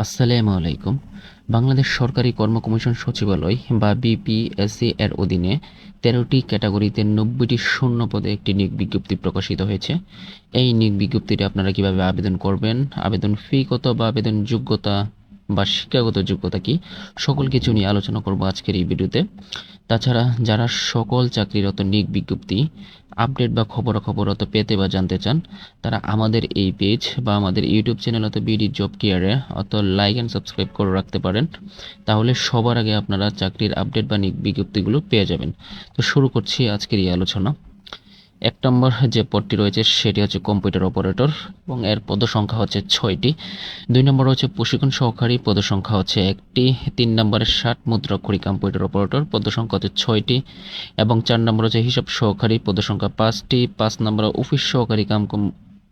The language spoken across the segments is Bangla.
আসসালামু আলাইকুম। বাংলাদেশ সরকারি কর্ম কমিশন সচিবালয় বা বিপিএসসি এর অধীনে ১৩টি ক্যাটাগরিতে ৯০টি শূন্য পদে একটি নিয়োগ বিজ্ঞপ্তি প্রকাশিত হয়েছে। এই নিয়োগ বিজ্ঞপ্তিতে আপনারা কিভাবে আবেদন করবেন, আবেদন ফি কত বা আবেদন যোগ্যতা বা শিক্ষাগত যোগ্যতা কী, সকল কিছু নিয়ে আলোচনা করব আজকের এই ভিডিওতে। তাছাড়া যারা সকল চাকরিরত নিয়োগ বিজ্ঞপ্তি আপডেট বা খবরাখবর পেতে বা জানতে চান, তারা আমাদের এই পেজ বা আমাদের ইউটিউব চ্যানেল বিডি জব কেয়ারে লাইক অ্যান্ড সাবস্ক্রাইব করে রাখতে পারেন। তাহলে সবার আগে আপনারা চাকরির আপডেট বা নিয়োগ বিজ্ঞপ্তিগুলো পেয়ে যাবেন। তো শুরু করছি আজকের এই আলোচনা। ১ নম্বর যে পদটি রয়েছে সেটি হচ্ছে কম্পিউটার অপারেটর এবং এর পদসংখ্যা হচ্ছে ৬টি। ২ নম্বর হচ্ছে প্রশিক্ষণ সহকারী, পদসংখ্যা হচ্ছে ১টি। ৩ নম্বরে ৬০ মুদ্রাক্ষরিক কম্পিউটার অপারেটর, পদসংখ্যা হচ্ছে ৬টি এবং ৪ নম্বর হচ্ছে হিসাব সহকারী, পদসংখ্যা ৫টি। ৫ নম্বরে অফিস সহকারী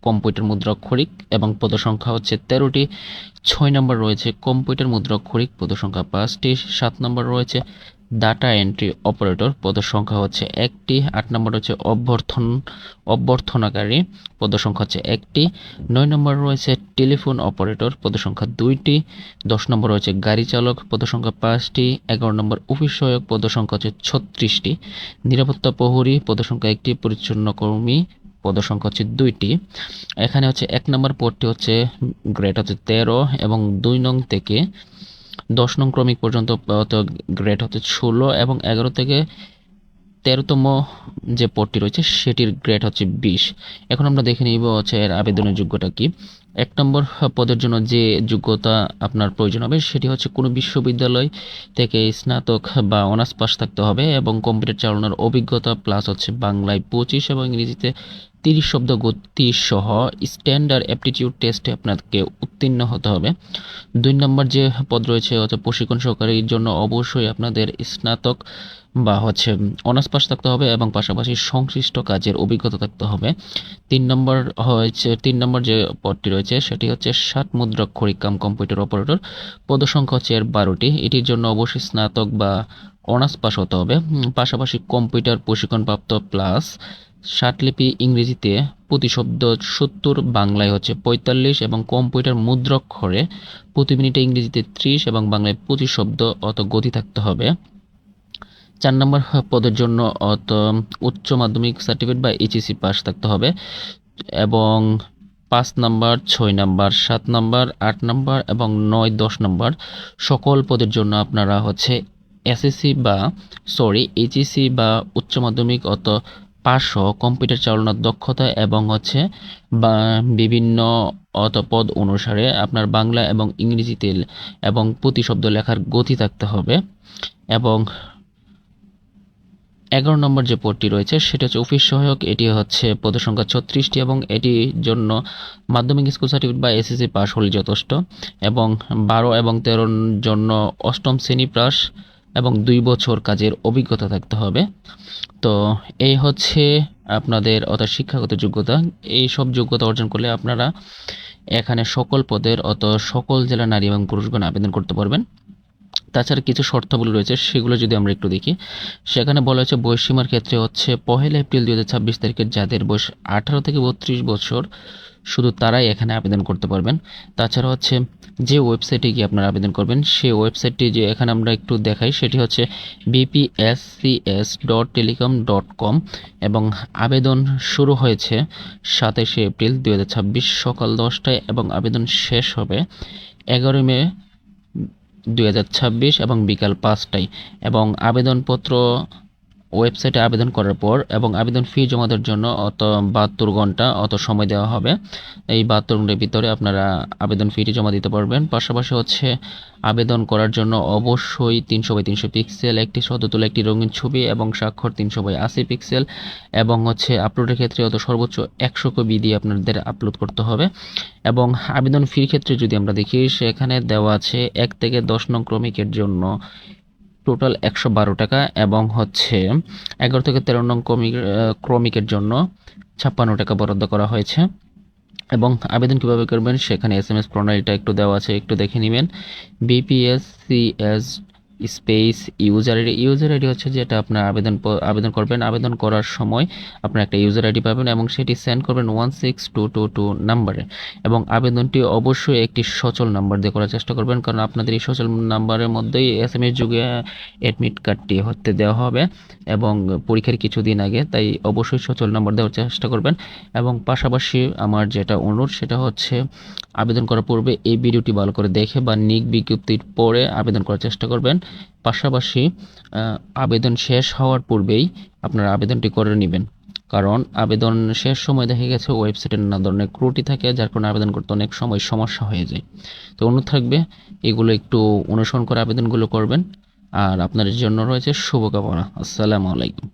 কম্পিউটার মুদ্রাক্ষরিক এবং পদসংখ্যা হচ্ছে ১৩টি। ৬ নম্বর রয়েছে কম্পিউটার মুদ্রাক্ষরিক, পদসংখ্যা ৫টি। ৭ নম্বর রয়েছে ডাটা এন্ট্রি অপারেটর, পদের সংখ্যা হচ্ছে ১টি। ৮ নম্বর হচ্ছে অভ্যর্থনাকারী, পদের সংখ্যা হচ্ছে ১টি। ৯ নম্বর রয়েছে টেলিফোন অপারেটর, পদের সংখ্যা ২টি। ১০ নম্বর রয়েছে গাড়ি চালক, পদের সংখ্যা ৫টি। ১১ নম্বর অফিস সহায়ক, পদের সংখ্যা হচ্ছে ৩৬টি। নিরাপত্তা প্রহরী, পদের সংখ্যা ১টি। পরিচ্ছন্ন কর্মী, পদের সংখ্যা হচ্ছে ২টি। এখানে হচ্ছে ১ নম্বর পদটি হচ্ছে গ্রেড হচ্ছে ১৩ এবং ২ নং থেকে ১০ নং ক্রমিক পর্যন্ত গ্রেড হচ্ছে ১৬ এবং ১১ থেকে ১৩তম যে পদটি রয়েছে সেটির গ্রেড হচ্ছে ২০। এখন আমরা দেখে নিব হচ্ছে এর আবেদনের যোগ্যতা কি। ১ নম্বর পদের জন্য যে যোগ্যতা আপনার প্রয়োজন হবে সেটি হচ্ছে কোনো বিশ্ববিদ্যালয় থেকে স্নাতক বা অনার্স পাস থাকতে হবে এবং কম্পিউটার চালানোর অভিজ্ঞতা প্লাস হচ্ছে বাংলায় ২৫ এবং ইংরেজিতে ৩০ শব্দ গতি সহ স্ট্যান্ডার্ড অ্যাপটিটিউড টেস্টে আপনাকে উত্তীর্ণ হতে হবে। ২ নম্বর যে পদ রয়েছে হচ্ছে প্রশিক্ষণ সহকারীর জন্য অবশ্যই আপনাদের স্নাতক বা হচ্ছে অনার্স পাস থাকতে হবে এবং পাশাপাশি সংশ্লিষ্ট কাজের অভিজ্ঞতা থাকতে হবে। ৩ নম্বর যে পদটি রয়েছে সেটি হচ্ছে ৬০ মুদ্রাক্ষরিক কম্পিউটার অপারেটর, পদসংখ্যা হচ্ছে এর ১২টি। এটির জন্য অবশ্যই স্নাতক বা অনার্স পাস হতে হবে। পাশাপাশি কম্পিউটার প্রশিক্ষণপ্রাপ্ত প্লাস ৬০ লিপি ইংরেজিতে প্রতি শব্দ ৭০, বাংলায় হচ্ছে ৪৫ এবং কম্পিউটার মুদ্রাক্ষরে প্রতি মিনিটে ইংরেজিতে ৩০ এবং বাংলায় ২৫ শব্দ গতি থাকতে হবে। ৪ নম্বর পদের জন্য উচ্চ মাধ্যমিক সার্টিফিকেট বা এইচএসসি পাস থাকতে হবে এবং ৫ নম্বর, ৬ নম্বর, ৭ নম্বর, ৮ নম্বর এবং ৯, ১০ নম্বর সকল পদের জন্য আপনারা হচ্ছে এইচএসসি বা উচ্চ মাধ্যমিক পাস সহ কম্পিউটার চালানোর দক্ষতা এবং হচ্ছে বা বিভিন্ন পদ অনুসারে আপনার বাংলা এবং ইংরেজিতে এবং প্রতি শব্দ লেখার গতি থাকতে হবে। এবং ১১ নম্বর যে পদটি রয়েছে সেটা হচ্ছে অফিস সহায়ক, এটি হচ্ছে পদের সংখ্যা ৩৬টি এবং এটির জন্য মাধ্যমিক স্কুল সার্টিফিকেট বা এসএসসি পাস হলে যথেষ্ট এবং ১২ এবং ১৩ জন্য ৮ম শ্রেণী পাস এবং ২ বছর কাজের অভিজ্ঞতা থাকতে হবে। তো এই হচ্ছে আপনাদের শিক্ষাগত যোগ্যতা। এই সব যোগ্যতা অর্জন করলে আপনারা এখানে সকল পদের সকল জেলা নারী এবং পুরুষগণ আবেদন করতে পারবেন। তাছাড়া কিছু শর্তাবলী রয়েছে সেগুলো যদি আমরা একটু দেখি, সেখানে বলা হয়েছে বয়সসীমার ক্ষেত্রে হচ্ছে ১ এপ্রিল ২০২৬ তারিখে যাদের বয়স ১৮ থেকে ৩২ বছর শুধু তারাই এখানে আবেদন করতে পারবেন। তাছাড়া হচ্ছে যে ওয়েবসাইটে গিয়ে আপনারা আবেদন করবেন সেই ওয়েবসাইটটি যে এখানে আমরা একটু দেখাই সেটি হচ্ছে bpscs.telecom.com এবং আবেদন শুরু হয়েছে ২৭ এপ্রিল ২০২৬ সকাল ১০টায় এবং আবেদন শেষ হবে ১১ মে ২০২৬ এবং বিকাল ৫টায় এবং আবেদনপত্র ওয়েবসাইটে আবেদন করার পর এবং আবেদন ফি জমা দেওয়ার জন্য ৭২ ঘন্টা সময় দেওয়া হবে। এই ৭২ ঘন্টার ভিতরে আপনারা আবেদন ফিটি জমা দিতে পারবেন। পাশাপাশি হচ্ছে আবেদন করার জন্য অবশ্যই ৩০০x৩০০ পিক্সেল একটি সদ্য তোলা একটি রঙিন ছবি এবং স্বাক্ষর ৩০০x৮০ পিক্সেল এবং হচ্ছে আপলোডের ক্ষেত্রে সর্বোচ্চ ১০০ কপি দিয়ে আপনাদের আপলোড করতে হবে। এবং আবেদন ফির ক্ষেত্রে যদি আমরা দেখি সেখানে দেওয়া আছে ১ থেকে ১০ নং ক্রমিকের জন্য টোটাল ১১২ টাকা এবং হচ্ছে ১১ থেকে ১৩ নং ক্রমিকের জন্য ৫৬ টাকা বরাদ্দ করা হয়েছে। এবং আবেদন কীভাবে করবেন সেখানে এসএমএস প্রণালীটা একটু দেওয়া আছে, একটু দেখে নেবেন। bpscs স্পেস ইউজার আইডি হচ্ছে যেটা আপনার আবেদন করবেন, আবেদন করার সময় আপনার একটা ইউজার আইডি পাবেন এবং সেটি সেন্ড করবেন 16222 নাম্বারে, এবং আবেদনটি অবশ্যই একটি সচল নাম্বার দিয়ে করার চেষ্টা করবেন, কারণ আপনাদের এই সচল নাম্বারের মধ্যেই SMS যুগে অ্যাডমিট কার্ডটি হতে দেওয়া হবে এবং পরীক্ষার কিছুদিন আগে, তাই অবশ্যই সচল নাম্বার দেওয়ার চেষ্টা করবেন। এবং পাশাপাশি আমার যেটা অনুরোধ সেটা হচ্ছে আবেদন করার পূর্বে এই ভিডিওটি ভালো করে দেখে বা নিক বিজ্ঞপ্তির পরে আবেদন করার চেষ্টা করবেন। পাশাপাশি আবেদন শেষ হওয়ার পূর্বেই আপনারা আবেদনটি করে নেবেন, কারণ আবেদন শেষ সময় দেখা গেছে ওয়েবসাইটে নানা ধরনের ত্রুটি থাকে, যার কারণে আবেদন করতে অনেক সময় সমস্যা হয়ে যায়। তো অনুরোধ থাকবে এগুলো একটু অনুসরণ করে আবেদনগুলো করবেন। আর আপনাদের জন্য রয়েছে শুভকামনা। আসসালামু আলাইকুম।